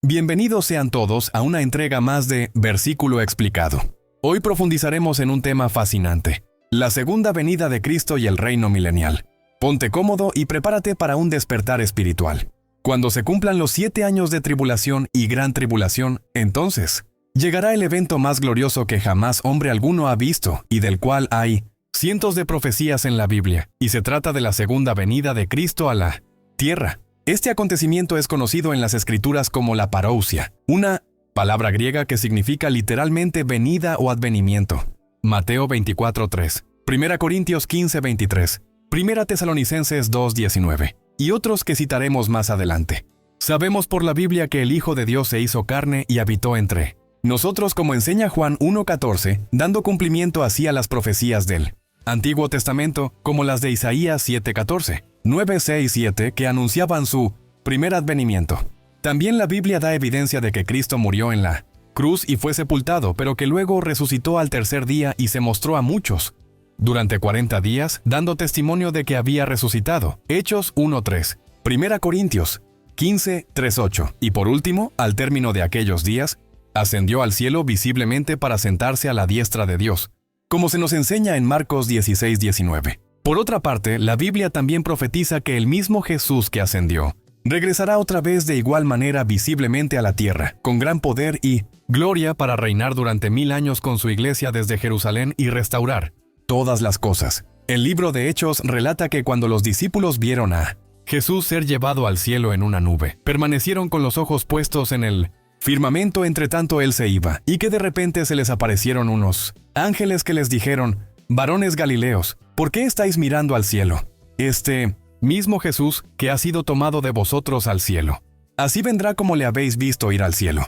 Bienvenidos sean todos a una entrega más de Versículo Explicado. Hoy profundizaremos en un tema fascinante, la segunda venida de Cristo y el reino milenial. Ponte cómodo y prepárate para un despertar espiritual. Cuando se cumplan los 7 años de tribulación y gran tribulación, entonces llegará el evento más glorioso que jamás hombre alguno ha visto y del cual hay cientos de profecías en la Biblia, y se trata de la segunda venida de Cristo a la tierra. Este acontecimiento es conocido en las Escrituras como la parousia, una palabra griega que significa literalmente venida o advenimiento. Mateo 24:3, 1 Corintios 15:23, 1 Tesalonicenses 2:19, y otros que citaremos más adelante. Sabemos por la Biblia que el Hijo de Dios se hizo carne y habitó entre nosotros, como enseña Juan 1:14, dando cumplimiento así a las profecías del Antiguo Testamento, como las de Isaías 7:14, 9:6-7, que anunciaban su primer advenimiento. También la Biblia da evidencia de que Cristo murió en la cruz y fue sepultado, pero que luego resucitó al tercer día y se mostró a muchos durante 40 días, dando testimonio de que había resucitado. Hechos 1:3, 1 Corintios 15:3-8, y por último, al término de aquellos días, ascendió al cielo visiblemente para sentarse a la diestra de Dios, como se nos enseña en Marcos 16:19. Por otra parte, la Biblia también profetiza que el mismo Jesús que ascendió regresará otra vez de igual manera visiblemente a la tierra, con gran poder y gloria para reinar durante 1000 años con su iglesia desde Jerusalén y restaurar todas las cosas. El libro de Hechos relata que cuando los discípulos vieron a Jesús ser llevado al cielo en una nube, permanecieron con los ojos puestos en el firmamento entre tanto él se iba, y que de repente se les aparecieron unos ángeles que les dijeron: varones Galileos, ¿por qué estáis mirando al cielo? Este mismo Jesús que ha sido tomado de vosotros al cielo, así vendrá como le habéis visto ir al cielo.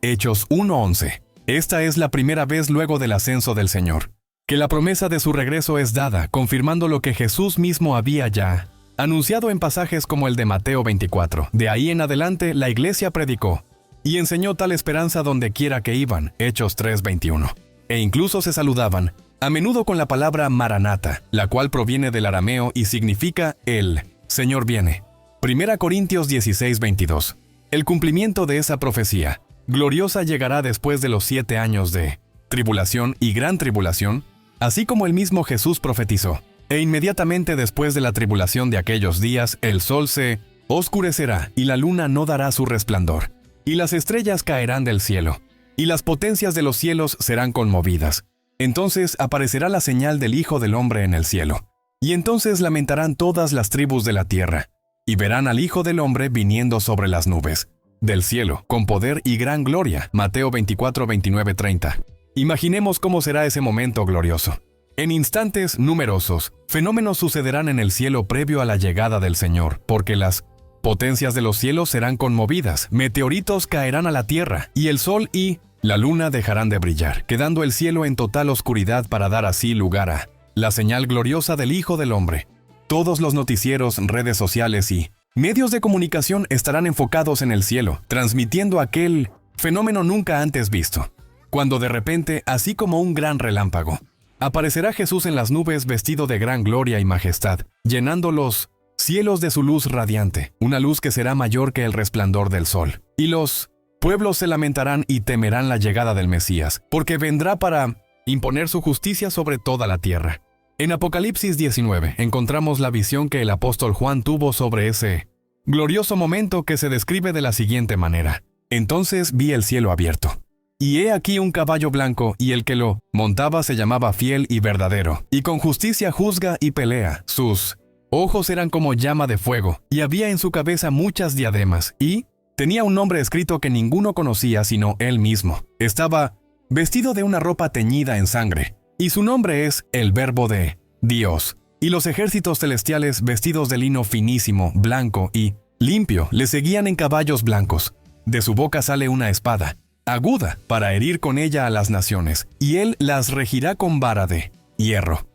Hechos 1:11. Esta es la primera vez luego del ascenso del Señor que la promesa de su regreso es dada, confirmando lo que Jesús mismo había ya anunciado en pasajes como el de Mateo 24. De ahí en adelante la iglesia predicó y enseñó tal esperanza donde quiera que iban. Hechos 3:21. E incluso se saludaban a menudo con la palabra Maranata, la cual proviene del arameo y significa el Señor viene. 1 Corintios 16:22. El cumplimiento de esa profecía gloriosa llegará después de los 7 años de tribulación y gran tribulación, así como el mismo Jesús profetizó. E inmediatamente después de la tribulación de aquellos días, el sol se oscurecerá y la luna no dará su resplandor, y las estrellas caerán del cielo, y las potencias de los cielos serán conmovidas. Entonces aparecerá la señal del Hijo del Hombre en el cielo. Y entonces lamentarán todas las tribus de la tierra, y verán al Hijo del Hombre viniendo sobre las nubes del cielo, con poder y gran gloria. Mateo 24:29-30. Imaginemos cómo será ese momento glorioso. En instantes numerosos, fenómenos sucederán en el cielo previo a la llegada del Señor, porque las potencias de los cielos serán conmovidas, meteoritos caerán a la tierra, y el sol y la luna dejarán de brillar, quedando el cielo en total oscuridad para dar así lugar a la señal gloriosa del Hijo del Hombre. Todos los noticieros, redes sociales y medios de comunicación estarán enfocados en el cielo, transmitiendo aquel fenómeno nunca antes visto. Cuando de repente, así como un gran relámpago, aparecerá Jesús en las nubes vestido de gran gloria y majestad, llenando los cielos de su luz radiante, una luz que será mayor que el resplandor del sol. Y los pueblos se lamentarán y temerán la llegada del Mesías, porque vendrá para imponer su justicia sobre toda la tierra. En Apocalipsis 19 encontramos la visión que el apóstol Juan tuvo sobre ese glorioso momento, que se describe de la siguiente manera: entonces vi el cielo abierto, y he aquí un caballo blanco, y el que lo montaba se llamaba Fiel y Verdadero, y con justicia juzga y pelea. Sus ojos eran como llama de fuego, y había en su cabeza muchas diademas, y tenía un nombre escrito que ninguno conocía sino él mismo. Estaba vestido de una ropa teñida en sangre, y su nombre es el Verbo de Dios. Y los ejércitos celestiales, vestidos de lino finísimo, blanco y limpio, le seguían en caballos blancos. De su boca sale una espada aguda para herir con ella a las naciones, y él las regirá con vara de hierro.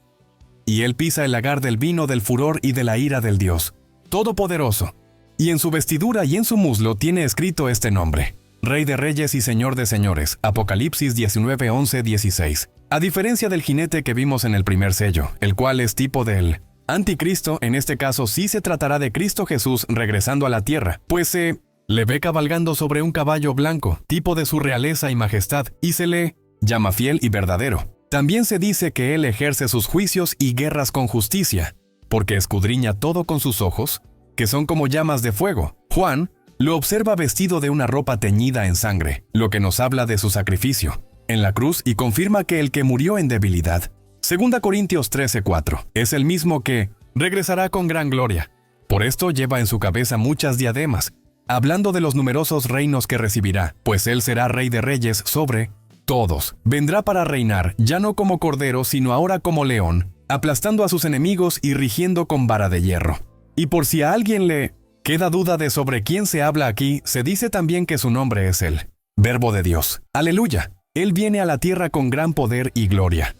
Y él pisa el lagar del vino del furor y de la ira del Dios Todopoderoso. Y en su vestidura y en su muslo tiene escrito este nombre: Rey de Reyes y Señor de Señores. Apocalipsis 19:11-16. A diferencia del jinete que vimos en el primer sello, el cual es tipo del Anticristo, en este caso sí se tratará de Cristo Jesús regresando a la tierra, pues se le ve cabalgando sobre un caballo blanco, tipo de su realeza y majestad, y se le llama fiel y verdadero. También se dice que él ejerce sus juicios y guerras con justicia, porque escudriña todo con sus ojos, que son como llamas de fuego. Juan lo observa vestido de una ropa teñida en sangre, lo que nos habla de su sacrificio en la cruz y confirma que el que murió en debilidad, 2 Corintios 13:4, es el mismo que regresará con gran gloria. Por esto lleva en su cabeza muchas diademas, hablando de los numerosos reinos que recibirá, pues él será rey de reyes sobre todos. Vendrá para reinar, ya no como cordero, sino ahora como león, aplastando a sus enemigos y rigiendo con vara de hierro. Y por si a alguien le queda duda de sobre quién se habla aquí, se dice también que su nombre es el Verbo de Dios. ¡Aleluya! Él viene a la tierra con gran poder y gloria.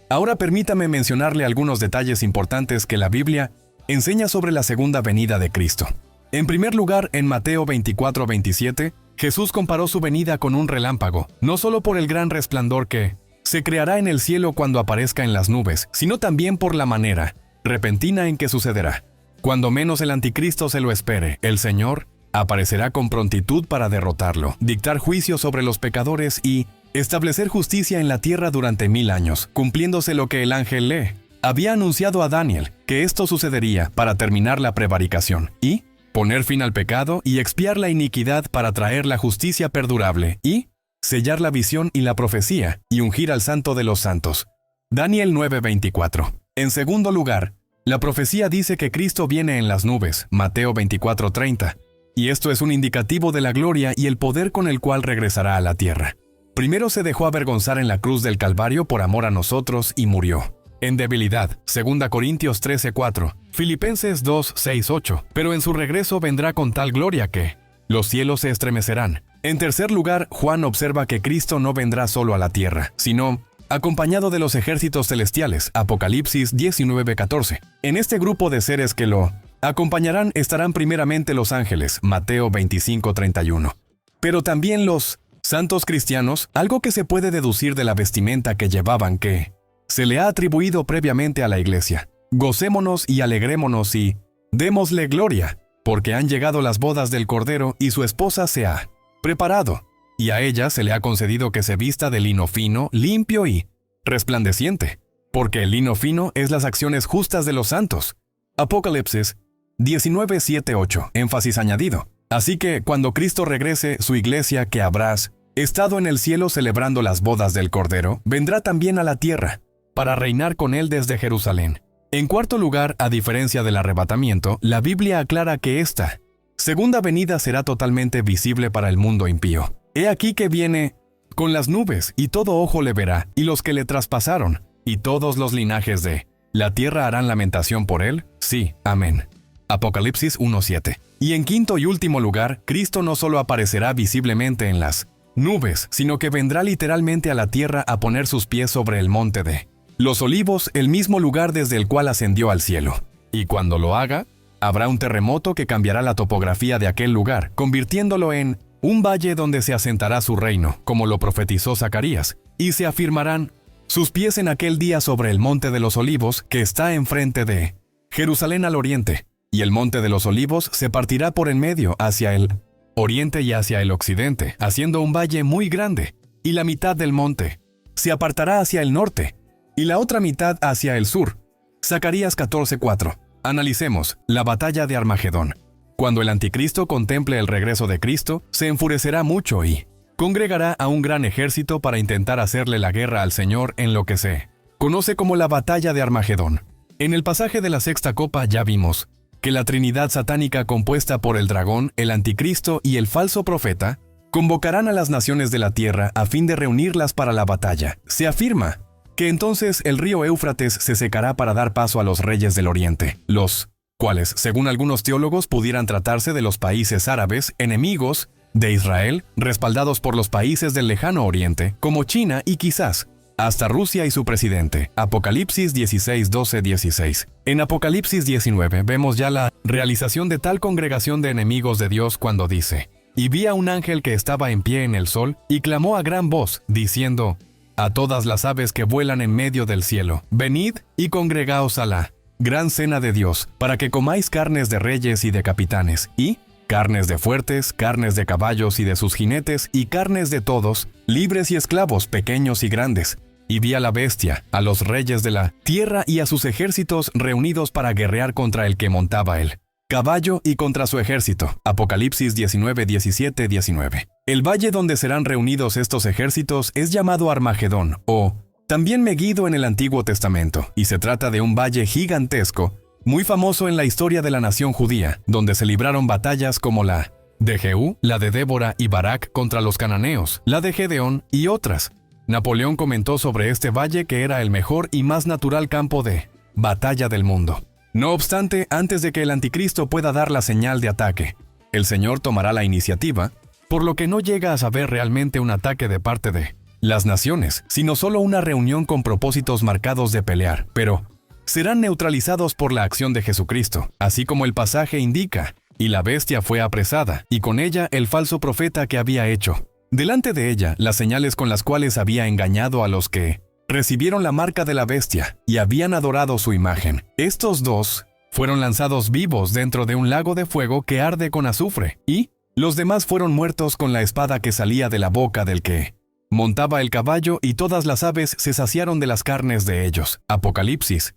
Ahora permítame mencionarle algunos detalles importantes que la Biblia enseña sobre la segunda venida de Cristo. En primer lugar, en Mateo 24:27, Jesús comparó su venida con un relámpago, no solo por el gran resplandor que se creará en el cielo cuando aparezca en las nubes, sino también por la manera repentina en que sucederá. Cuando menos el anticristo se lo espere, el Señor aparecerá con prontitud para derrotarlo, dictar juicio sobre los pecadores y establecer justicia en la tierra durante 1000 años, cumpliéndose lo que el ángel Le había anunciado a Daniel, que esto sucedería para terminar la prevaricación y poner fin al pecado y expiar la iniquidad para traer la justicia perdurable y sellar la visión y la profecía y ungir al santo de los santos. Daniel 9:24. En segundo lugar, la profecía dice que Cristo viene en las nubes, Mateo 24:30, y esto es un indicativo de la gloria y el poder con el cual regresará a la tierra. Primero se dejó avergonzar en la cruz del Calvario por amor a nosotros y murió en debilidad, 2 Corintios 13:4, Filipenses 2:6-8, pero en su regreso vendrá con tal gloria que los cielos se estremecerán. En tercer lugar, Juan observa que Cristo no vendrá solo a la tierra, sino acompañado de los ejércitos celestiales, Apocalipsis 19:14. En este grupo de seres que lo acompañarán estarán primeramente los ángeles, Mateo 25:31, pero también los santos cristianos, algo que se puede deducir de la vestimenta que llevaban que se le ha atribuido previamente a la iglesia. Gocémonos y alegrémonos y démosle gloria, porque han llegado las bodas del Cordero y su esposa se ha preparado, y a ella se le ha concedido que se vista de lino fino, limpio y resplandeciente, porque el lino fino es las acciones justas de los santos. Apocalipsis 19:7-8, énfasis añadido. Así que cuando Cristo regrese, su iglesia que habrás estado en el cielo celebrando las bodas del Cordero, vendrá también a la tierra, para reinar con él desde Jerusalén. En cuarto lugar, a diferencia del arrebatamiento, la Biblia aclara que esta segunda venida será totalmente visible para el mundo impío. He aquí que viene con las nubes, y todo ojo le verá, y los que le traspasaron, y todos los linajes de la tierra harán lamentación por él. Sí, amén. Apocalipsis 1:7. Y en quinto y último lugar, Cristo no solo aparecerá visiblemente en las nubes, sino que vendrá literalmente a la tierra a poner sus pies sobre el monte de los Olivos, el mismo lugar desde el cual ascendió al cielo. Y cuando lo haga, habrá un terremoto que cambiará la topografía de aquel lugar, convirtiéndolo en un valle donde se asentará su reino, como lo profetizó Zacarías, y se afirmarán sus pies en aquel día sobre el monte de los Olivos, que está enfrente de Jerusalén al oriente, y el monte de los Olivos se partirá por en medio hacia el oriente y hacia el occidente, haciendo un valle muy grande, y la mitad del monte se apartará hacia el norte, y la otra mitad hacia el sur. Zacarías 14:4. Analicemos la batalla de Armagedón. Cuando el anticristo contemple el regreso de Cristo, se enfurecerá mucho y congregará a un gran ejército para intentar hacerle la guerra al Señor en lo que se conoce como la batalla de Armagedón. En el pasaje de la sexta copa ya vimos que la Trinidad satánica compuesta por el dragón, el anticristo y el falso profeta convocarán a las naciones de la tierra a fin de reunirlas para la batalla. Se afirma que entonces el río Éufrates se secará para dar paso a los reyes del oriente, los cuales, según algunos teólogos, pudieran tratarse de los países árabes, enemigos de Israel, respaldados por los países del lejano oriente, como China y quizás hasta Rusia y su presidente. Apocalipsis 16:12-16. En Apocalipsis 19 vemos ya la realización de tal congregación de enemigos de Dios cuando dice: «Y vi a un ángel que estaba en pie en el sol, y clamó a gran voz, diciendo: a todas las aves que vuelan en medio del cielo, venid y congregaos a la gran cena de Dios, para que comáis carnes de reyes y de capitanes, y carnes de fuertes, carnes de caballos y de sus jinetes, y carnes de todos, libres y esclavos, pequeños y grandes. Y vi a la bestia, a los reyes de la tierra y a sus ejércitos reunidos para guerrear contra el que montaba el caballo y contra su ejército. Apocalipsis 19, 17, 19. El valle donde serán reunidos estos ejércitos es llamado Armagedón, o también Meguido en el Antiguo Testamento, y se trata de un valle gigantesco, muy famoso en la historia de la nación judía, donde se libraron batallas como la de Jehú, la de Débora y Barak contra los cananeos, la de Gedeón y otras. Napoleón comentó sobre este valle que era el mejor y más natural campo de batalla del mundo. No obstante, antes de que el anticristo pueda dar la señal de ataque, el Señor tomará la iniciativa, por lo que no llega a saber realmente un ataque de parte de las naciones, sino solo una reunión con propósitos marcados de pelear, pero serán neutralizados por la acción de Jesucristo, así como el pasaje indica, y la bestia fue apresada, y con ella el falso profeta que había hecho. Delante de ella, las señales con las cuales había engañado a los que recibieron la marca de la bestia y habían adorado su imagen. Estos dos fueron lanzados vivos dentro de un lago de fuego que arde con azufre, y los demás fueron muertos con la espada que salía de la boca del que montaba el caballo, y todas las aves se saciaron de las carnes de ellos. Apocalipsis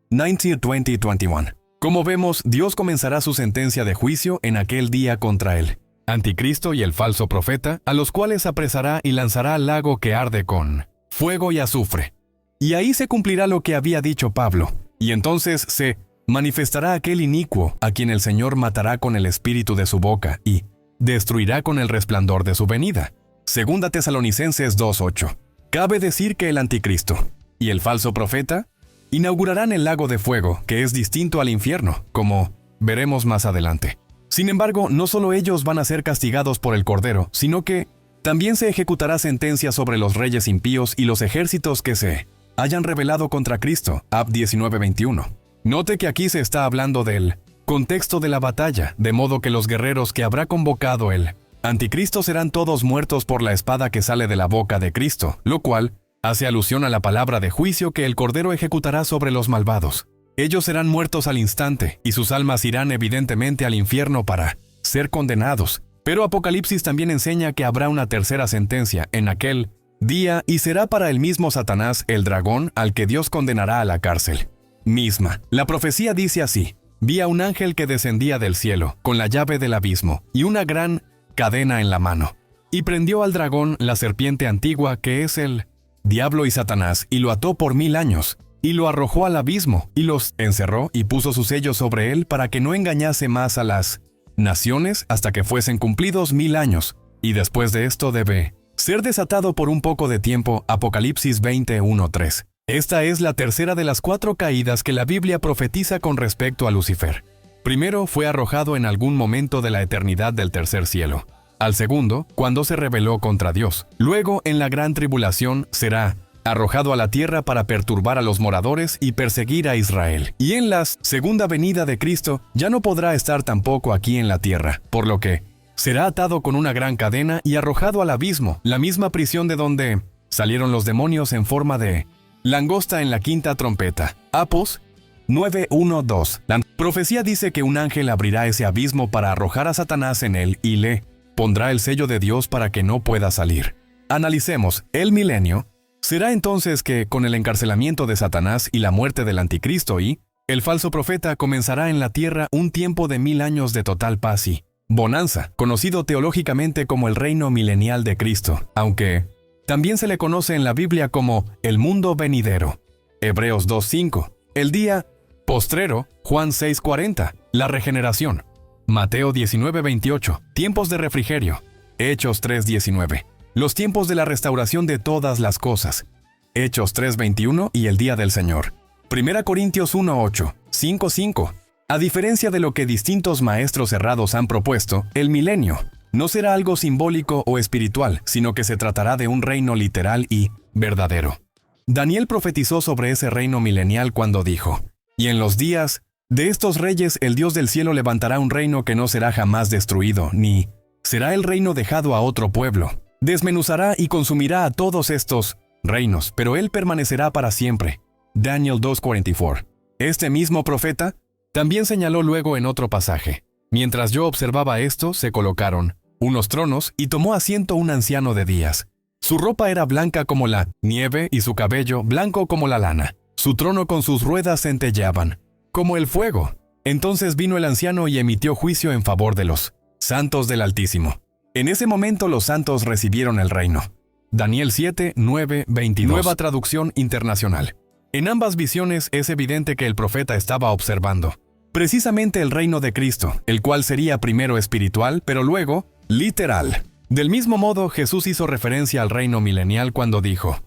19:20-21. Como vemos, Dios comenzará su sentencia de juicio en aquel día contra él. Anticristo y el falso profeta, a los cuales apresará y lanzará al lago que arde con fuego y azufre. Y ahí se cumplirá lo que había dicho Pablo, y entonces se manifestará aquel inicuo a quien el Señor matará con el espíritu de su boca y destruirá con el resplandor de su venida. Segunda Tesalonicenses 2:8. Cabe decir que el anticristo y el falso profeta inaugurarán el lago de fuego, que es distinto al infierno, como veremos más adelante. Sin embargo, no solo ellos van a ser castigados por el Cordero, sino que también se ejecutará sentencia sobre los reyes impíos y los ejércitos que se hayan rebelado contra Cristo. Ab 19:21. Note que aquí se está hablando del contexto de la batalla, de modo que los guerreros que habrá convocado el anticristo serán todos muertos por la espada que sale de la boca de Cristo, lo cual hace alusión a la palabra de juicio que el Cordero ejecutará sobre los malvados. Ellos serán muertos al instante, y sus almas irán evidentemente al infierno para ser condenados. Pero Apocalipsis también enseña que habrá una tercera sentencia en aquel día, y será para el mismo Satanás, el dragón, al que Dios condenará a la cárcel misma. La profecía dice así: vi a un ángel que descendía del cielo, con la llave del abismo, y una gran cadena en la mano. Y prendió al dragón, la serpiente antigua, que es el diablo y Satanás, y lo ató por 1000 años. Y lo arrojó al abismo, y los encerró, y puso su sello sobre él para que no engañase más a las naciones hasta que fuesen cumplidos 1000 años. Y después de esto debe ser desatado por un poco de tiempo. Apocalipsis 21:3. Esta es la tercera de las 4 caídas que la Biblia profetiza con respecto a Lucifer. Primero, fue arrojado en algún momento de la eternidad del tercer cielo. Al segundo, cuando se rebeló contra Dios. Luego, en la gran tribulación, será arrojado a la tierra para perturbar a los moradores y perseguir a Israel. Y en la segunda venida de Cristo, ya no podrá estar tampoco aquí en la tierra, por lo que será atado con una gran cadena y arrojado al abismo, la misma prisión de donde salieron los demonios en forma de langosta en la quinta trompeta. Apos 9:1-2. La profecía dice que un ángel abrirá ese abismo para arrojar a Satanás en él y le pondrá el sello de Dios para que no pueda salir. Analicemos el milenio. Será entonces que, con el encarcelamiento de Satanás y la muerte del anticristo y el falso profeta, comenzará en la tierra un tiempo de 1000 años de total paz y bonanza, conocido teológicamente como el reino milenial de Cristo, aunque también se le conoce en la Biblia como el mundo venidero. Hebreos 2:5. El día postrero. Juan 6:40. La regeneración. Mateo 19:28. Tiempos de refrigerio. Hechos 3:19. Los tiempos de la restauración de todas las cosas. Hechos 3:21 y el día del Señor. 1 Corintios 1:8, 5:5. A diferencia de lo que distintos maestros errados han propuesto, el milenio no será algo simbólico o espiritual, sino que se tratará de un reino literal y verdadero. Daniel profetizó sobre ese reino milenial cuando dijo: y en los días de estos reyes el Dios del cielo levantará un reino que no será jamás destruido, ni será el reino dejado a otro pueblo. Desmenuzará y consumirá a todos estos reinos, pero él permanecerá para siempre. Daniel 2:44. Este mismo profeta también señaló luego en otro pasaje: Mientras yo observaba esto, se colocaron unos tronos y tomó asiento un anciano de días. Su ropa era blanca como la nieve y su cabello blanco como la lana. Su trono con sus ruedas centelleaban, como el fuego. Entonces vino el anciano y emitió juicio en favor de los santos del Altísimo. En ese momento los santos recibieron el reino. Daniel 7, 9, 22. Nueva traducción internacional. En ambas visiones es evidente que el profeta estaba observando precisamente el reino de Cristo, el cual sería primero espiritual, pero luego literal. Del mismo modo, Jesús hizo referencia al reino milenial cuando dijo,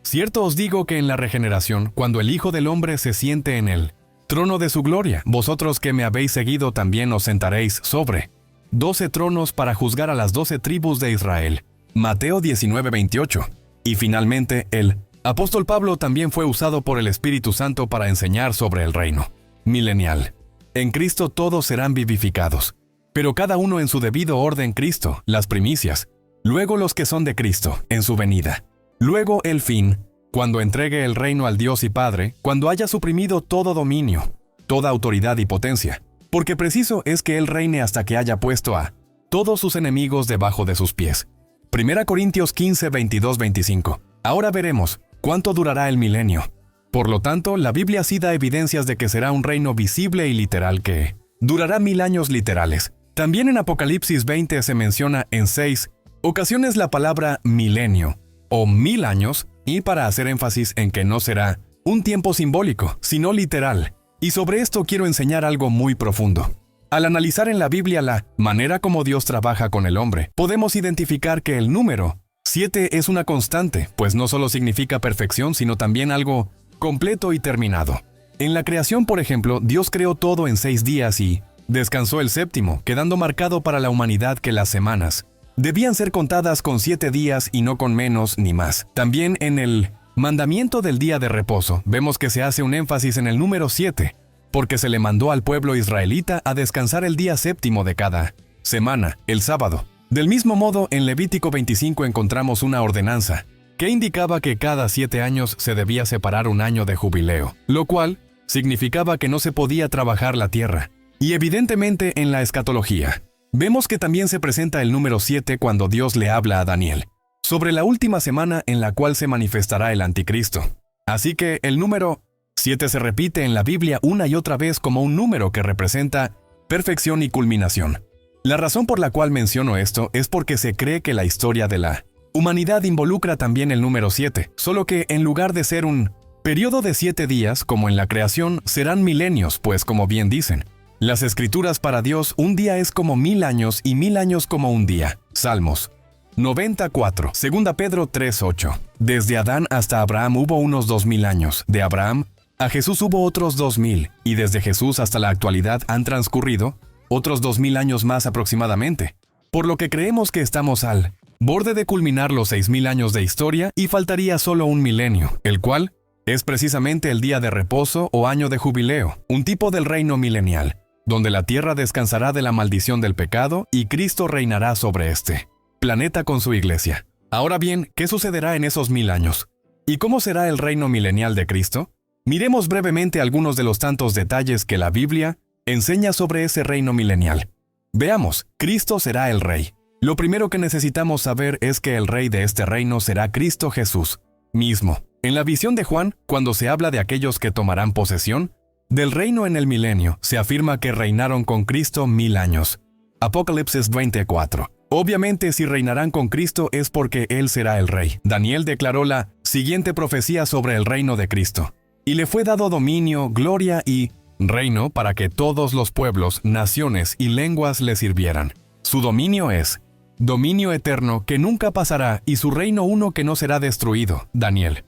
cierto os digo que en la regeneración, cuando el Hijo del Hombre se siente en el trono de su gloria, vosotros que me habéis seguido también os sentaréis sobre 12 tronos para juzgar a las 12 tribus de Israel. Mateo 19, 28. Y finalmente, el apóstol Pablo también fue usado por el Espíritu Santo para enseñar sobre el reino milenial. En Cristo todos serán vivificados, pero cada uno en su debido orden: Cristo, las primicias, luego los que son de Cristo, en su venida, luego el fin, cuando entregue el reino al Dios y Padre, cuando haya suprimido todo dominio, toda autoridad y potencia, porque preciso es que Él reine hasta que haya puesto a todos sus enemigos debajo de sus pies. 1 Corintios 15, 22, 25. Ahora veremos cuánto durará el milenio. Por lo tanto, la Biblia sí da evidencias de que será un reino visible y literal que durará 1000 años literales. También en Apocalipsis 20 se menciona en 6 ocasiones la palabra milenio o 1000 años, y para hacer énfasis en que no será un tiempo simbólico, sino literal. Y sobre esto quiero enseñar algo muy profundo. Al analizar en la Biblia la manera como Dios trabaja con el hombre, podemos identificar que el número 7 es una constante, pues no solo significa perfección, sino también algo completo y terminado. En la creación, por ejemplo, Dios creó todo en 6 días y descansó el séptimo, quedando marcado para la humanidad que las semanas debían ser contadas con 7 días y no con menos ni más. También en el mandamiento del día de reposo, vemos que se hace un énfasis en el número 7, porque se le mandó al pueblo israelita a descansar el día séptimo de cada semana, el sábado. Del mismo modo, en Levítico 25 encontramos una ordenanza que indicaba que cada 7 años se debía separar un año de jubileo, lo cual significaba que no se podía trabajar la tierra. Y evidentemente en la escatología, vemos que también se presenta el número 7 cuando Dios le habla a Daniel sobre la última semana en la cual se manifestará el anticristo. Así que el número 7 se repite en la Biblia una y otra vez como un número que representa perfección y culminación. La razón por la cual menciono esto es porque se cree que la historia de la humanidad involucra también el número 7, solo que en lugar de ser un periodo de 7 días como en la creación, serán milenios, pues como bien dicen las Escrituras, para Dios un día es como 1000 años y 1000 años como un día. Salmos 94. 2 Pedro 3:8. Desde Adán hasta Abraham hubo unos 2000 años. De Abraham a Jesús hubo otros 2000, y desde Jesús hasta la actualidad han transcurrido otros 2000 años más aproximadamente. Por lo que creemos que estamos al borde de culminar los 6000 años de historia y faltaría solo un milenio, el cual es precisamente el día de reposo o año de jubileo, un tipo del reino milenial, donde la tierra descansará de la maldición del pecado y Cristo reinará sobre este planeta con su iglesia. Ahora bien, ¿qué sucederá en esos 1000 años? ¿Y cómo será el reino milenial de Cristo? Miremos brevemente algunos de los tantos detalles que la Biblia enseña sobre ese reino milenial. Veamos, Cristo será el Rey. Lo primero que necesitamos saber es que el Rey de este reino será Cristo Jesús mismo. En la visión de Juan, cuando se habla de aquellos que tomarán posesión del reino en el milenio, se afirma que reinaron con Cristo 1000 años. Apocalipsis 24. Obviamente, si reinarán con Cristo es porque Él será el Rey. Daniel declaró la siguiente profecía sobre el reino de Cristo. Y le fue dado dominio, gloria y reino para que todos los pueblos, naciones y lenguas le sirvieran. Su dominio es dominio eterno que nunca pasará y su reino uno que no será destruido. Daniel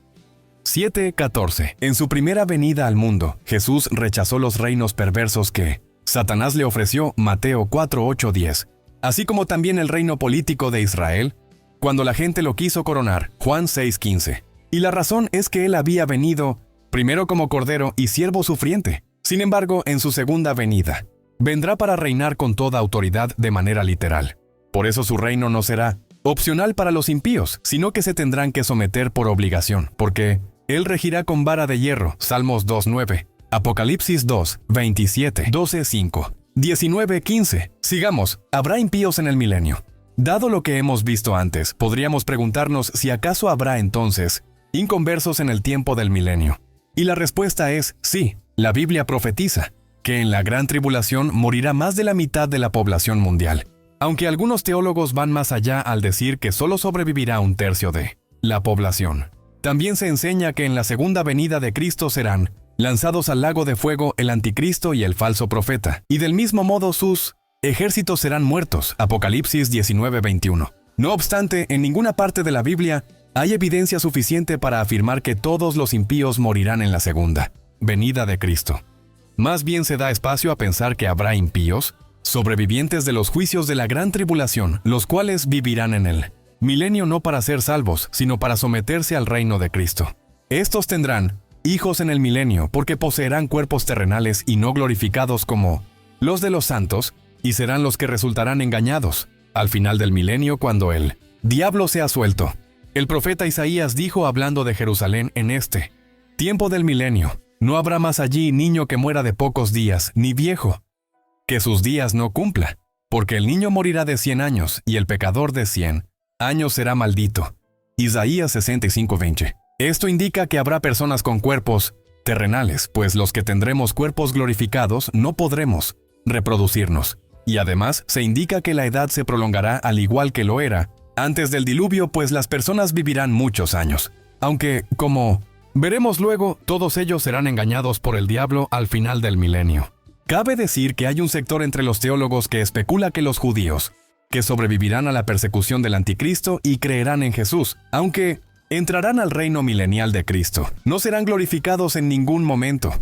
7:14. En su primera venida al mundo, Jesús rechazó los reinos perversos que Satanás le ofreció. Mateo 4:8-10. Así como también el reino político de Israel, cuando la gente lo quiso coronar. Juan 6:15. Y la razón es que él había venido primero como cordero y siervo sufriente. Sin embargo, en su segunda venida, vendrá para reinar con toda autoridad de manera literal. Por eso su reino no será opcional para los impíos, sino que se tendrán que someter por obligación, porque Él regirá con vara de hierro. Salmos 2:9. Apocalipsis 2:27, 12:5. 19:15. Sigamos. Habrá impíos en el milenio. Dado lo que hemos visto antes, podríamos preguntarnos si acaso habrá entonces inconversos en el tiempo del milenio. Y la respuesta es sí. La Biblia profetiza que en la gran tribulación morirá más de la mitad de la población mundial, aunque algunos teólogos van más allá al decir que solo sobrevivirá un tercio de la población. También se enseña que en la segunda venida de Cristo serán lanzados al lago de fuego el anticristo y el falso profeta, y del mismo modo sus ejércitos serán muertos. Apocalipsis 19:21. No obstante, en ninguna parte de la Biblia hay evidencia suficiente para afirmar que todos los impíos morirán en la segunda venida de Cristo. Más bien se da espacio a pensar que habrá impíos, sobrevivientes de los juicios de la gran tribulación, los cuales vivirán en el milenio no para ser salvos, sino para someterse al reino de Cristo. Estos tendrán hijos en el milenio porque poseerán cuerpos terrenales y no glorificados como los de los santos, y serán los que resultarán engañados al final del milenio cuando el diablo sea suelto. El profeta Isaías dijo hablando de Jerusalén en este tiempo del milenio: no habrá más allí niño que muera de pocos días, ni viejo que sus días no cumpla, porque el niño morirá de 100 años, y el pecador de 100 años será maldito. Isaías 65:20. Esto indica que habrá personas con cuerpos terrenales, pues los que tendremos cuerpos glorificados no podremos reproducirnos. Y además se indica que la edad se prolongará al igual que lo era antes del diluvio, pues las personas vivirán muchos años. Aunque, como veremos luego, todos ellos serán engañados por el diablo al final del milenio. Cabe decir que hay un sector entre los teólogos que especula que los judíos, que sobrevivirán a la persecución del anticristo y creerán en Jesús, aunque entrarán al reino milenial de Cristo, no serán glorificados en ningún momento,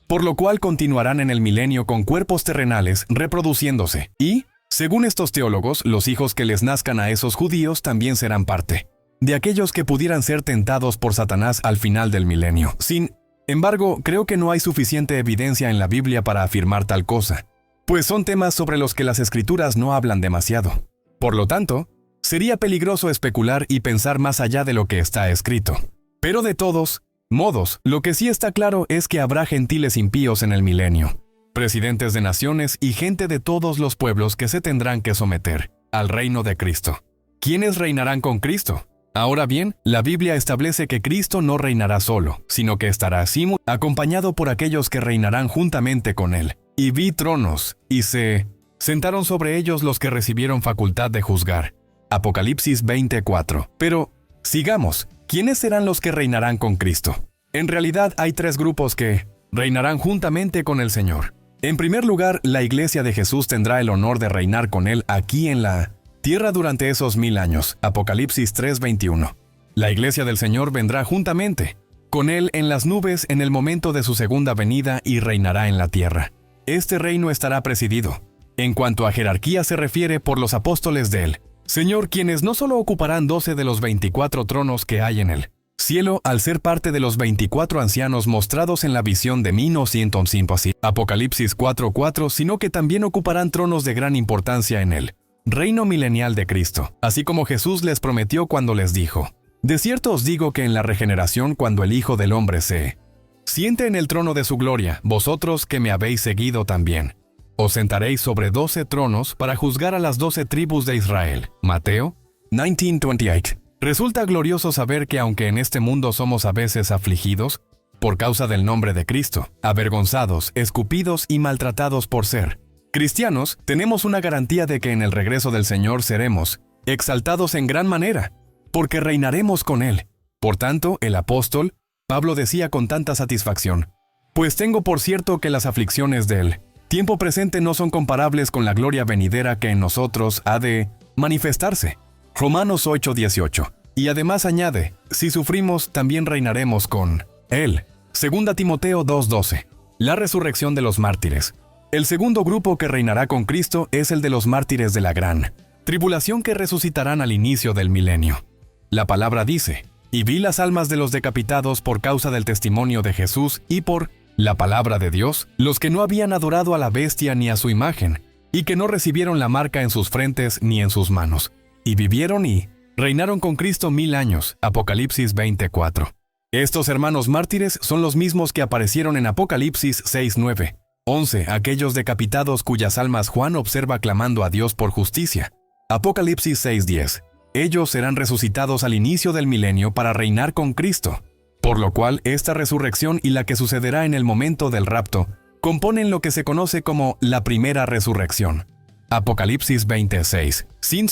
por lo cual continuarán en el milenio con cuerpos terrenales reproduciéndose. Y, según estos teólogos, los hijos que les nazcan a esos judíos también serán parte de aquellos que pudieran ser tentados por Satanás al final del milenio. Sin embargo, creo que no hay suficiente evidencia en la Biblia para afirmar tal cosa, pues son temas sobre los que las Escrituras no hablan demasiado. Por lo tanto, sería peligroso especular y pensar más allá de lo que está escrito. Pero de todos modos, lo que sí está claro es que habrá gentiles impíos en el milenio, presidentes de naciones y gente de todos los pueblos que se tendrán que someter al reino de Cristo. ¿Quiénes reinarán con Cristo? Ahora bien, la Biblia establece que Cristo no reinará solo, sino que estará acompañado por aquellos que reinarán juntamente con él. Y vi tronos, y se sentaron sobre ellos los que recibieron facultad de juzgar. Apocalipsis 20:4. Pero, sigamos, ¿quiénes serán los que reinarán con Cristo? En realidad hay tres grupos que reinarán juntamente con el Señor. En primer lugar, la Iglesia de Jesús tendrá el honor de reinar con él aquí en la tierra durante esos 1000 años. Apocalipsis 3:21. La Iglesia del Señor vendrá juntamente con él en las nubes en el momento de su segunda venida y reinará en la tierra. Este reino estará presidido, en cuanto a jerarquía se refiere, por los apóstoles del Señor, quienes no solo ocuparán 12 de los 24 tronos que hay en el cielo, al ser parte de los 24 ancianos mostrados en la visión de 1905, Apocalipsis 4:4, sino que también ocuparán tronos de gran importancia en el reino milenial de Cristo, así como Jesús les prometió cuando les dijo: de cierto os digo que en la regeneración, cuando el Hijo del Hombre se siente en el trono de su gloria, vosotros que me habéis seguido también os sentaréis sobre 12 tronos para juzgar a las 12 tribus de Israel. Mateo 19:28. Resulta glorioso saber que aunque en este mundo somos a veces afligidos por causa del nombre de Cristo, avergonzados, escupidos y maltratados por ser cristianos, tenemos una garantía de que en el regreso del Señor seremos exaltados en gran manera, porque reinaremos con Él. Por tanto, el apóstol Pablo decía con tanta satisfacción: pues tengo por cierto que las aflicciones del tiempo presente no son comparables con la gloria venidera que en nosotros ha de manifestarse. Romanos 8:18. Y además añade: si sufrimos, también reinaremos con Él. 2 Timoteo 2:12. La resurrección de los mártires. El segundo grupo que reinará con Cristo es el de los mártires de la gran tribulación que resucitarán al inicio del milenio. La palabra dice: y vi las almas de los decapitados por causa del testimonio de Jesús y por la palabra de Dios, los que no habían adorado a la bestia ni a su imagen, y que no recibieron la marca en sus frentes ni en sus manos, y vivieron y reinaron con Cristo 1000 años. Apocalipsis 20:4. Estos hermanos mártires son los mismos que aparecieron en Apocalipsis 6:9. 11. Aquellos decapitados cuyas almas Juan observa clamando a Dios por justicia. Apocalipsis 6:10. Ellos serán resucitados al inicio del milenio para reinar con Cristo, por lo cual esta resurrección y la que sucederá en el momento del rapto componen lo que se conoce como la primera resurrección. Apocalipsis 20:6. Sin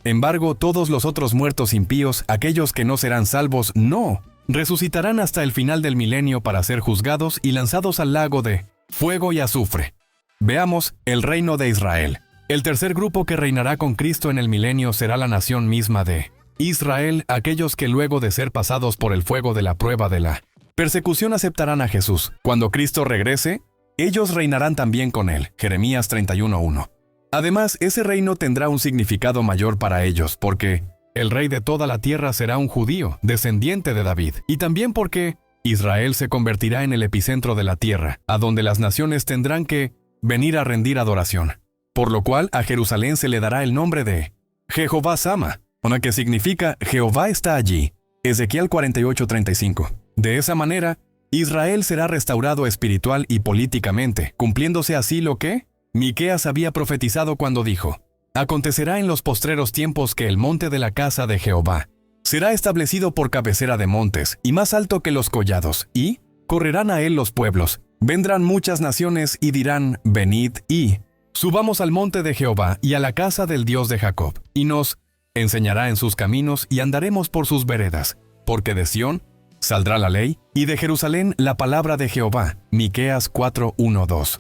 embargo, todos los otros muertos impíos, aquellos que no serán salvos, no, resucitarán hasta el final del milenio para ser juzgados y lanzados al lago de fuego y azufre. Veamos el reino de Israel. El tercer grupo que reinará con Cristo en el milenio será la nación misma de Israel, aquellos que luego de ser pasados por el fuego de la prueba de la persecución aceptarán a Jesús. Cuando Cristo regrese, ellos reinarán también con él. Jeremías 31:1. Además, ese reino tendrá un significado mayor para ellos, porque el rey de toda la tierra será un judío, descendiente de David, y también porque Israel se convertirá en el epicentro de la tierra, a donde las naciones tendrán que venir a rendir adoración. Por lo cual a Jerusalén se le dará el nombre de Jehová Sama, que significa Jehová está allí. Ezequiel 48:35. De esa manera, Israel será restaurado espiritual y políticamente, cumpliéndose así lo que Miqueas había profetizado cuando dijo: acontecerá en los postreros tiempos que el monte de la casa de Jehová será establecido por cabecera de montes y más alto que los collados, y correrán a él los pueblos. Vendrán muchas naciones y dirán: venid y subamos al monte de Jehová y a la casa del Dios de Jacob, y nos enseñará en sus caminos y andaremos por sus veredas, porque de Sión saldrá la ley y de Jerusalén la palabra de Jehová. Miqueas 4:1-2.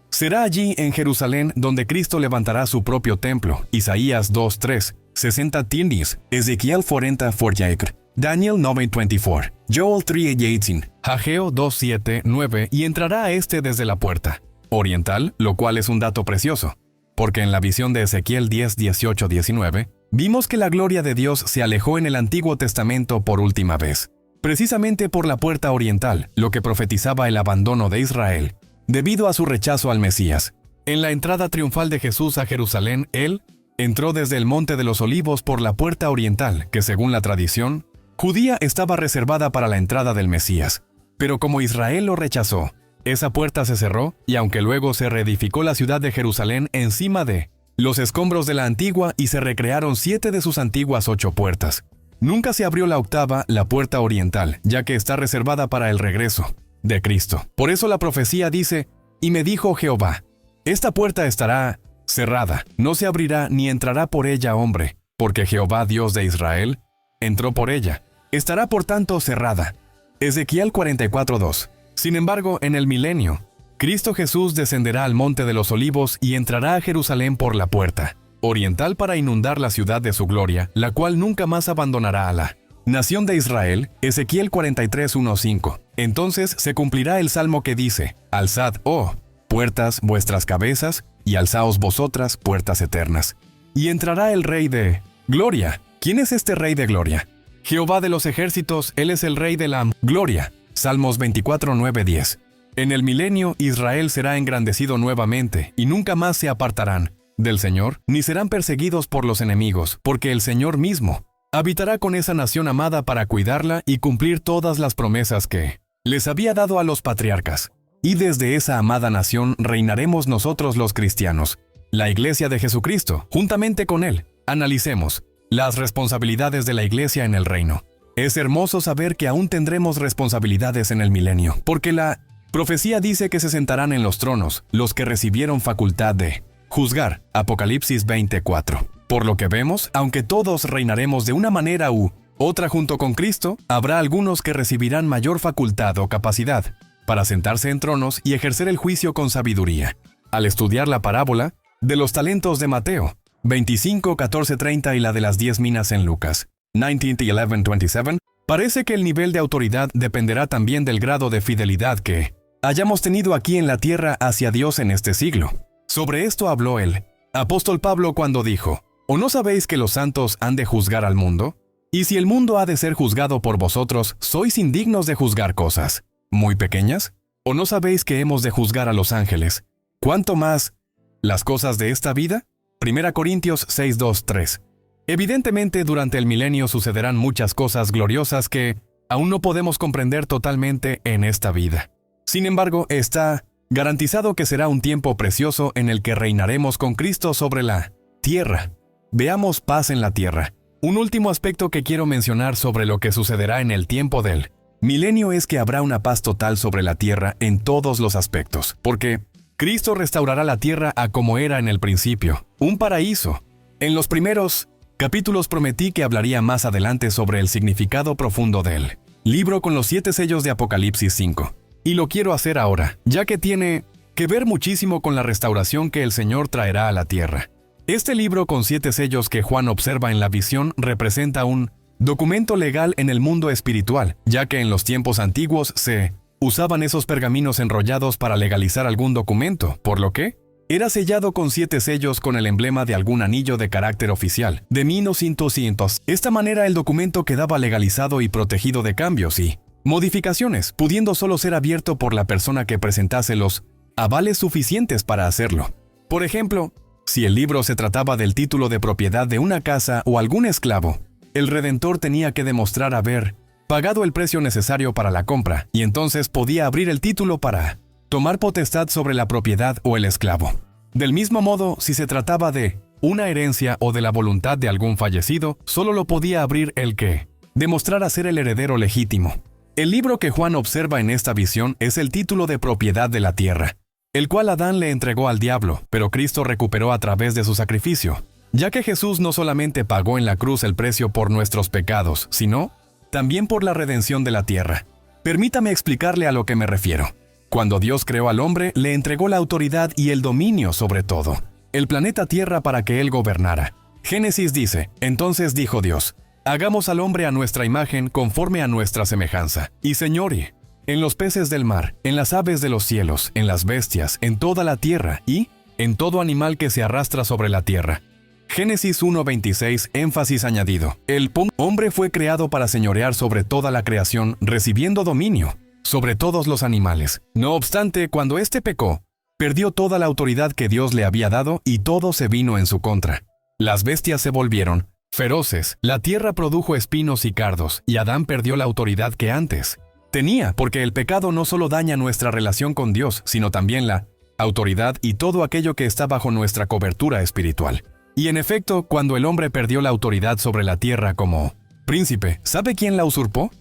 Será allí en Jerusalén donde Cristo levantará su propio templo. Isaías 2:3, 60 tienes, Ezequiel 40:4, Daniel 9:24, Joel 3:18, Ageo 2:7-9, y entrará a este desde la puerta oriental, lo cual es un dato precioso, porque en la visión de Ezequiel 10:18-19, vimos que la gloria de Dios se alejó en el Antiguo Testamento por última vez, precisamente por la puerta oriental, lo que profetizaba el abandono de Israel, debido a su rechazo al Mesías. En la entrada triunfal de Jesús a Jerusalén, él entró desde el Monte de los Olivos por la puerta oriental, que según la tradición judía estaba reservada para la entrada del Mesías. Pero como Israel lo rechazó, esa puerta se cerró, y aunque luego se reedificó la ciudad de Jerusalén encima de los escombros de la antigua y se recrearon 7 de sus antiguas 8 puertas, nunca se abrió la octava, la puerta oriental, ya que está reservada para el regreso de Cristo. Por eso la profecía dice: y me dijo Jehová, esta puerta estará cerrada, no se abrirá ni entrará por ella hombre, porque Jehová Dios de Israel entró por ella, estará por tanto cerrada. Ezequiel 44:2. Sin embargo, en el milenio, Cristo Jesús descenderá al Monte de los Olivos y entrará a Jerusalén por la puerta oriental para inundar la ciudad de su gloria, la cual nunca más abandonará a la nación de Israel. Ezequiel 43:1-5. Entonces se cumplirá el salmo que dice: alzad, oh puertas, vuestras cabezas, y alzaos vosotras, puertas eternas. Y entrará el Rey de Gloria. ¿Quién es este Rey de Gloria? Jehová de los ejércitos, él es el Rey de la Gloria. Salmos 24:9-10. En el milenio, Israel será engrandecido nuevamente, y nunca más se apartarán del Señor, ni serán perseguidos por los enemigos, porque el Señor mismo habitará con esa nación amada para cuidarla y cumplir todas las promesas que les había dado a los patriarcas. Y desde esa amada nación reinaremos nosotros los cristianos, la Iglesia de Jesucristo, juntamente con Él. Analicemos las responsabilidades de la Iglesia en el reino. Es hermoso saber que aún tendremos responsabilidades en el milenio, porque la profecía dice que se sentarán en los tronos los que recibieron facultad de juzgar. Apocalipsis 20:4. Por lo que vemos, aunque todos reinaremos de una manera u otra junto con Cristo, habrá algunos que recibirán mayor facultad o capacidad para sentarse en tronos y ejercer el juicio con sabiduría. Al estudiar la parábola de los talentos de Mateo 25:14-30 y la de las 10 minas en Lucas 19:11-27, parece que el nivel de autoridad dependerá también del grado de fidelidad que hayamos tenido aquí en la tierra hacia Dios en este siglo. Sobre esto habló el apóstol Pablo cuando dijo: ¿o no sabéis que los santos han de juzgar al mundo? Y si el mundo ha de ser juzgado por vosotros, ¿sois indignos de juzgar cosas muy pequeñas? ¿O no sabéis que hemos de juzgar a los ángeles? ¿Cuánto más las cosas de esta vida? 1 Corintios 6:2-3. Evidentemente, durante el milenio sucederán muchas cosas gloriosas que aún no podemos comprender totalmente en esta vida. Sin embargo, está garantizado que será un tiempo precioso en el que reinaremos con Cristo sobre la tierra. Veamos paz en la tierra. Un último aspecto que quiero mencionar sobre lo que sucederá en el tiempo del milenio es que habrá una paz total sobre la tierra en todos los aspectos, porque Cristo restaurará la tierra a como era en el principio, un paraíso. En los primeros capítulos prometí que hablaría más adelante sobre el significado profundo del libro con los 7 sellos de Apocalipsis 5. Y lo quiero hacer ahora, ya que tiene que ver muchísimo con la restauración que el Señor traerá a la tierra. Este libro con 7 sellos que Juan observa en la visión representa un documento legal en el mundo espiritual, ya que en los tiempos antiguos se usaban esos pergaminos enrollados para legalizar algún documento, por lo que era sellado con 7 sellos con el emblema de algún anillo de carácter oficial, de 1900. De esta manera el documento quedaba legalizado y protegido de cambios y modificaciones, pudiendo solo ser abierto por la persona que presentase los avales suficientes para hacerlo. Por ejemplo, si el libro se trataba del título de propiedad de una casa o algún esclavo, el redentor tenía que demostrar haber pagado el precio necesario para la compra, y entonces podía abrir el título para tomar potestad sobre la propiedad o el esclavo. Del mismo modo, si se trataba de una herencia o de la voluntad de algún fallecido, solo lo podía abrir el que demostrara ser el heredero legítimo. El libro que Juan observa en esta visión es el título de propiedad de la tierra, el cual Adán le entregó al diablo, pero Cristo recuperó a través de su sacrificio, ya que Jesús no solamente pagó en la cruz el precio por nuestros pecados, sino también por la redención de la tierra. Permítame explicarle a lo que me refiero. Cuando Dios creó al hombre, le entregó la autoridad y el dominio sobre todo, el planeta Tierra para que él gobernara. Génesis dice, entonces dijo Dios, hagamos al hombre a nuestra imagen conforme a nuestra semejanza, y señorie en los peces del mar, en las aves de los cielos, en las bestias, en toda la tierra y en todo animal que se arrastra sobre la tierra. Génesis 1:26, énfasis añadido. El hombre fue creado para señorear sobre toda la creación, recibiendo dominio sobre todos los animales. No obstante, cuando éste pecó, perdió toda la autoridad que Dios le había dado y todo se vino en su contra. Las bestias se volvieron feroces, la tierra produjo espinos y cardos, y Adán perdió la autoridad que antes tenía, porque el pecado no solo daña nuestra relación con Dios, sino también la autoridad y todo aquello que está bajo nuestra cobertura espiritual. Y en efecto, cuando el hombre perdió la autoridad sobre la tierra como príncipe, ¿sabe quién la usurpó?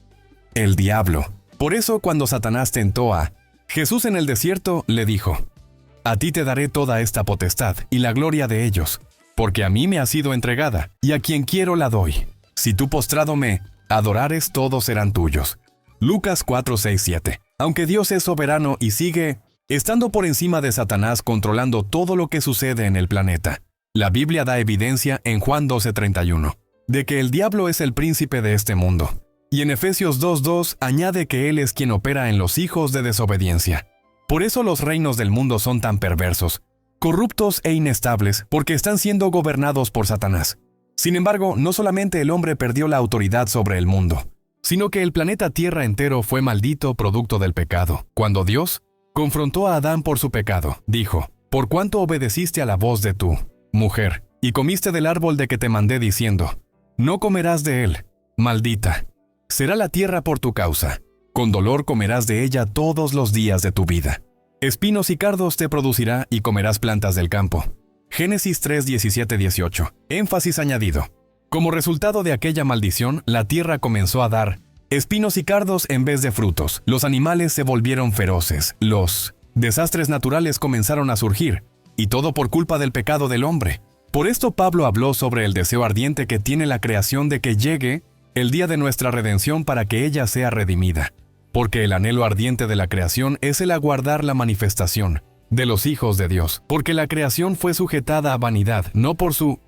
El diablo. Por eso, cuando Satanás tentó a Jesús en el desierto, le dijo, a ti te daré toda esta potestad y la gloria de ellos, porque a mí me ha sido entregada, y a quien quiero la doy. Si tú postrado me adorares, todos serán tuyos. Lucas 4:6-7. Aunque Dios es soberano y sigue estando por encima de Satanás controlando todo lo que sucede en el planeta, la Biblia da evidencia en Juan 12:31 de que el diablo es el príncipe de este mundo. Y en Efesios 2:2 añade que él es quien opera en los hijos de desobediencia. Por eso los reinos del mundo son tan perversos, corruptos e inestables, porque están siendo gobernados por Satanás. Sin embargo, no solamente el hombre perdió la autoridad sobre el mundo, sino que el planeta Tierra entero fue maldito producto del pecado. Cuando Dios confrontó a Adán por su pecado, dijo, «Por cuanto obedeciste a la voz de tu mujer, y comiste del árbol de que te mandé diciendo, no comerás de él, maldita será la tierra por tu causa, con dolor comerás de ella todos los días de tu vida. Espinos y cardos te producirá y comerás plantas del campo». Génesis 3:17-18. Énfasis añadido. Como resultado de aquella maldición, la tierra comenzó a dar espinos y cardos en vez de frutos. Los animales se volvieron feroces. Los desastres naturales comenzaron a surgir, y todo por culpa del pecado del hombre. Por esto Pablo habló sobre el deseo ardiente que tiene la creación de que llegue el día de nuestra redención para que ella sea redimida. Porque el anhelo ardiente de la creación es el aguardar la manifestación de los hijos de Dios. Porque la creación fue sujetada a vanidad, no por su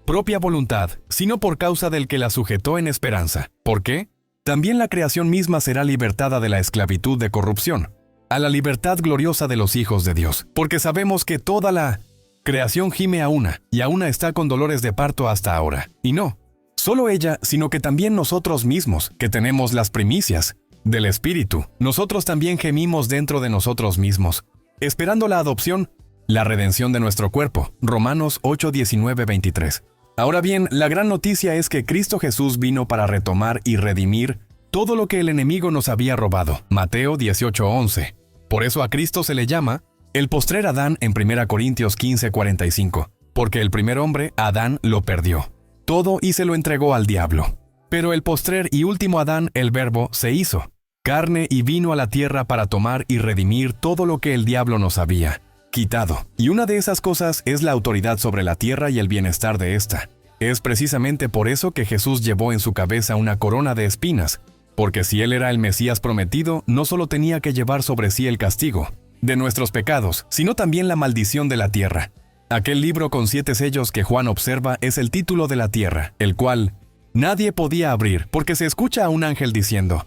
propia voluntad, sino por causa del que la sujetó en esperanza. ¿Por qué? También la creación misma será libertada de la esclavitud de corrupción, a la libertad gloriosa de los hijos de Dios. Porque sabemos que toda la creación gime a una, y a una está con dolores de parto hasta ahora. Y no solo ella, sino que también nosotros mismos, que tenemos las primicias del Espíritu, nosotros también gemimos dentro de nosotros mismos, esperando la adopción, la redención de nuestro cuerpo. Romanos 8:19-23. Ahora bien, la gran noticia es que Cristo Jesús vino para retomar y redimir todo lo que el enemigo nos había robado. Mateo 18:11. Por eso a Cristo se le llama El postrer Adán en 1 Corintios 15:45, porque el primer hombre, Adán, lo perdió todo y se lo entregó al diablo. Pero el postrer y último Adán, el Verbo, se hizo carne y vino a la tierra para tomar y redimir todo lo que el diablo nos había quitado. Y una de esas cosas es la autoridad sobre la tierra y el bienestar de ésta. Es precisamente por eso que Jesús llevó en su cabeza una corona de espinas, porque si él era el Mesías prometido, no solo tenía que llevar sobre sí el castigo de nuestros pecados, sino también la maldición de la tierra. Aquel libro con 7 sellos que Juan observa es el título de la tierra, el cual nadie podía abrir, porque se escucha a un ángel diciendo: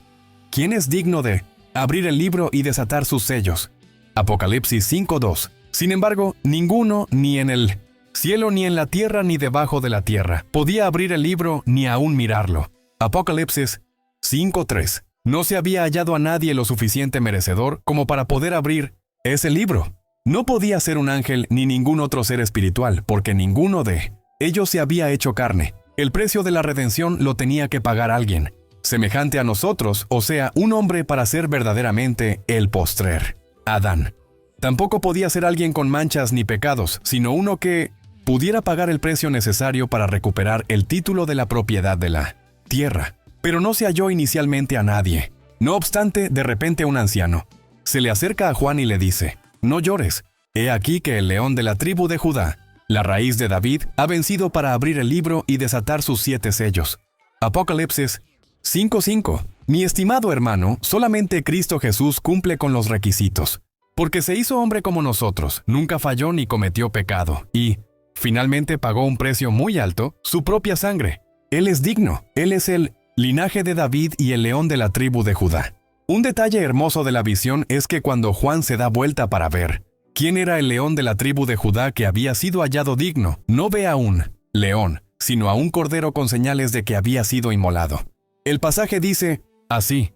¿quién es digno de abrir el libro y desatar sus sellos? Apocalipsis 5:2. Sin embargo, ninguno, ni en el cielo, ni en la tierra, ni debajo de la tierra, podía abrir el libro ni aún mirarlo. Apocalipsis 5:3. No se había hallado a nadie lo suficiente merecedor como para poder abrir ese libro. No podía ser un ángel ni ningún otro ser espiritual, porque ninguno de ellos se había hecho carne. El precio de la redención lo tenía que pagar alguien semejante a nosotros, o sea, un hombre para ser verdaderamente el postrer Adán. Tampoco podía ser alguien con manchas ni pecados, sino uno que pudiera pagar el precio necesario para recuperar el título de la propiedad de la tierra. Pero no se halló inicialmente a nadie. No obstante, de repente un anciano se le acerca a Juan y le dice: no llores, he aquí que el león de la tribu de Judá, la raíz de David, ha vencido para abrir el libro y desatar sus 7 sellos. Apocalipsis 5:5. Mi estimado hermano, solamente Cristo Jesús cumple con los requisitos, porque se hizo hombre como nosotros, nunca falló ni cometió pecado, y finalmente pagó un precio muy alto, su propia sangre. Él es digno, él es el linaje de David y el león de la tribu de Judá. Un detalle hermoso de la visión es que cuando Juan se da vuelta para ver quién era el león de la tribu de Judá que había sido hallado digno, no ve a un león, sino a un cordero con señales de que había sido inmolado. El pasaje dice así: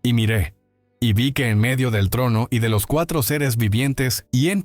y miré, y vi que en medio del trono y de los 4 seres vivientes y en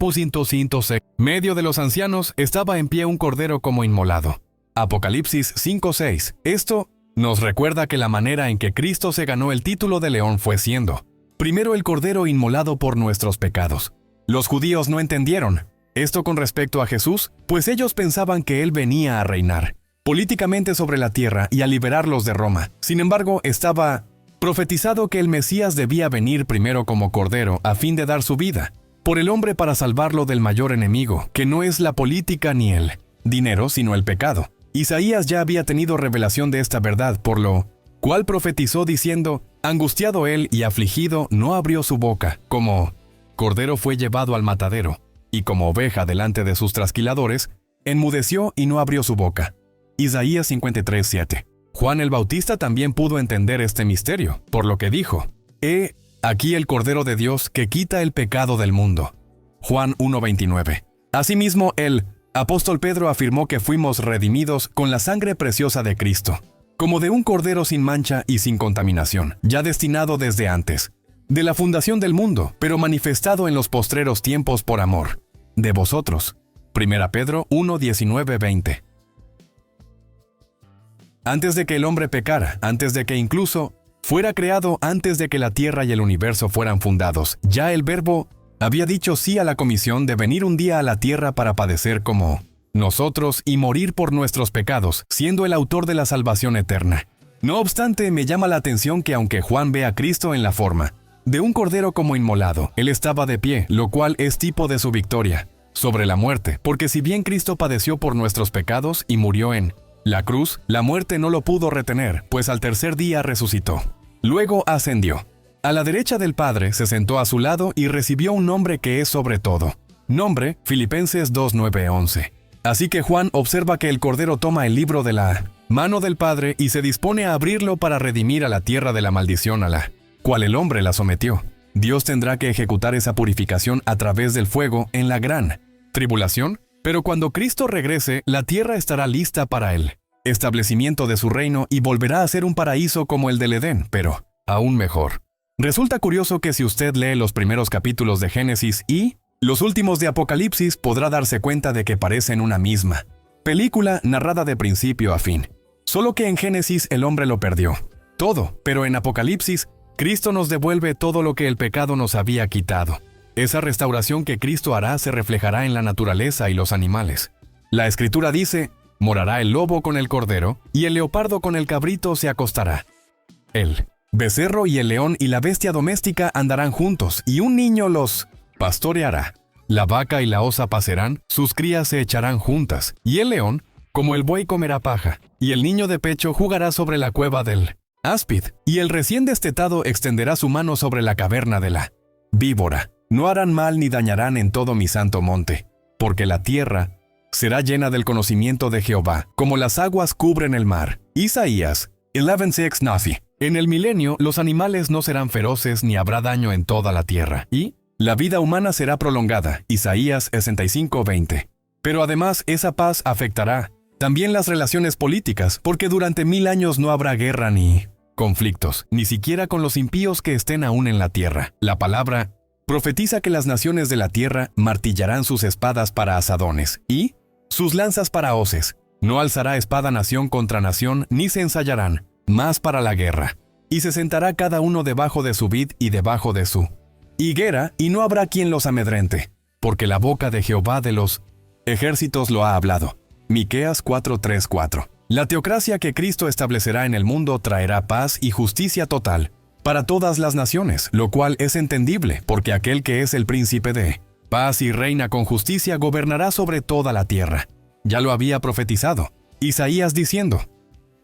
medio de los ancianos estaba en pie un cordero como inmolado. Apocalipsis 5:6. Esto nos recuerda que la manera en que Cristo se ganó el título de león fue siendo primero el cordero inmolado por nuestros pecados. Los judíos no entendieron esto con respecto a Jesús, pues ellos pensaban que él venía a reinar políticamente sobre la tierra y a liberarlos de Roma. Sin embargo, estaba profetizado que el Mesías debía venir primero como cordero a fin de dar su vida por el hombre para salvarlo del mayor enemigo, que no es la política ni el dinero, sino el pecado. Isaías ya había tenido revelación de esta verdad, por lo cual profetizó diciendo: angustiado él y afligido, no abrió su boca, como cordero fue llevado al matadero, y como oveja delante de sus trasquiladores, enmudeció y no abrió su boca. Isaías 53:7. Juan el Bautista también pudo entender este misterio, por lo que dijo: he aquí el Cordero de Dios que quita el pecado del mundo. Juan 1:29. Asimismo, el apóstol Pedro afirmó que fuimos redimidos con la sangre preciosa de Cristo, como de un cordero sin mancha y sin contaminación, ya destinado desde antes de la fundación del mundo, pero manifestado en los postreros tiempos por amor de vosotros. 1 Pedro 1:19-20. Antes de que el hombre pecara, antes de que incluso fuera creado, antes de que la tierra y el universo fueran fundados, ya el Verbo había dicho sí a la comisión de venir un día a la tierra para padecer como nosotros y morir por nuestros pecados, siendo el autor de la salvación eterna. No obstante, me llama la atención que aunque Juan ve a Cristo en la forma de un cordero como inmolado, él estaba de pie, lo cual es tipo de su victoria sobre la muerte, porque si bien Cristo padeció por nuestros pecados y murió en la cruz, la muerte no lo pudo retener, pues al tercer día resucitó. Luego ascendió a la derecha del Padre, se sentó a su lado y recibió un nombre que es sobre todo nombre. Filipenses 2:9-11. Así que Juan observa que el Cordero toma el libro de la mano del Padre y se dispone a abrirlo para redimir a la tierra de la maldición a la cual el hombre la sometió. Dios tendrá que ejecutar esa purificación a través del fuego en la gran tribulación, pero cuando Cristo regrese, la tierra estará lista para el establecimiento de su reino y volverá a ser un paraíso como el del Edén, pero aún mejor. Resulta curioso que si usted lee los primeros capítulos de Génesis y los últimos de Apocalipsis, podrá darse cuenta de que parecen una misma película narrada de principio a fin. Solo que en Génesis el hombre lo perdió todo, pero en Apocalipsis Cristo nos devuelve todo lo que el pecado nos había quitado. Esa restauración que Cristo hará se reflejará en la naturaleza y los animales. La Escritura dice, morará el lobo con el cordero, y el leopardo con el cabrito se acostará. El becerro y el león y la bestia doméstica andarán juntos, y un niño los pastoreará. La vaca y la osa pasarán, sus crías se echarán juntas, y el león, como el buey, comerá paja, y el niño de pecho jugará sobre la cueva del áspid, y el recién destetado extenderá su mano sobre la caverna de la víbora. No harán mal ni dañarán en todo mi santo monte, porque la tierra será llena del conocimiento de Jehová, como las aguas cubren el mar. Isaías 11:6-9. En el milenio los animales no serán feroces ni habrá daño en toda la tierra, y la vida humana será prolongada. Isaías 65:20. Pero además esa paz afectará también las relaciones políticas, porque durante 1000 años no habrá guerra ni conflictos, ni siquiera con los impíos que estén aún en la tierra. La palabra profetiza que las naciones de la tierra martillarán sus espadas para asadones, y sus lanzas para hoces. No alzará espada nación contra nación, ni se ensayarán más para la guerra. Y se sentará cada uno debajo de su vid y debajo de su higuera, y no habrá quien los amedrente, porque la boca de Jehová de los ejércitos lo ha hablado. Miqueas 4:3-4. La teocracia que Cristo establecerá en el mundo traerá paz y justicia total para todas las naciones, lo cual es entendible, porque aquel que es el príncipe de paz y reina con justicia gobernará sobre toda la tierra. Ya lo había profetizado Isaías diciendo,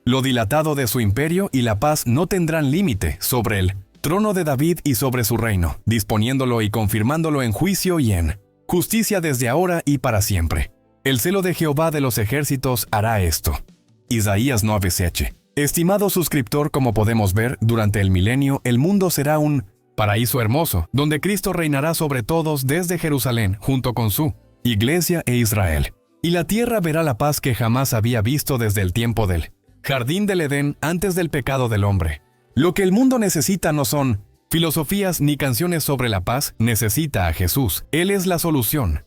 lo dilatado de su imperio y la paz no tendrán límite sobre el trono de David y sobre su reino, disponiéndolo y confirmándolo en juicio y en justicia desde ahora y para siempre. El celo de Jehová de los ejércitos hará esto. Isaías 9:7. Estimado suscriptor, como podemos ver, durante el milenio el mundo será un paraíso hermoso, donde Cristo reinará sobre todos desde Jerusalén, junto con su iglesia e Israel. Y la tierra verá la paz que jamás había visto desde el tiempo del jardín del Edén antes del pecado del hombre. Lo que el mundo necesita no son filosofías ni canciones sobre la paz, necesita a Jesús. Él es la solución.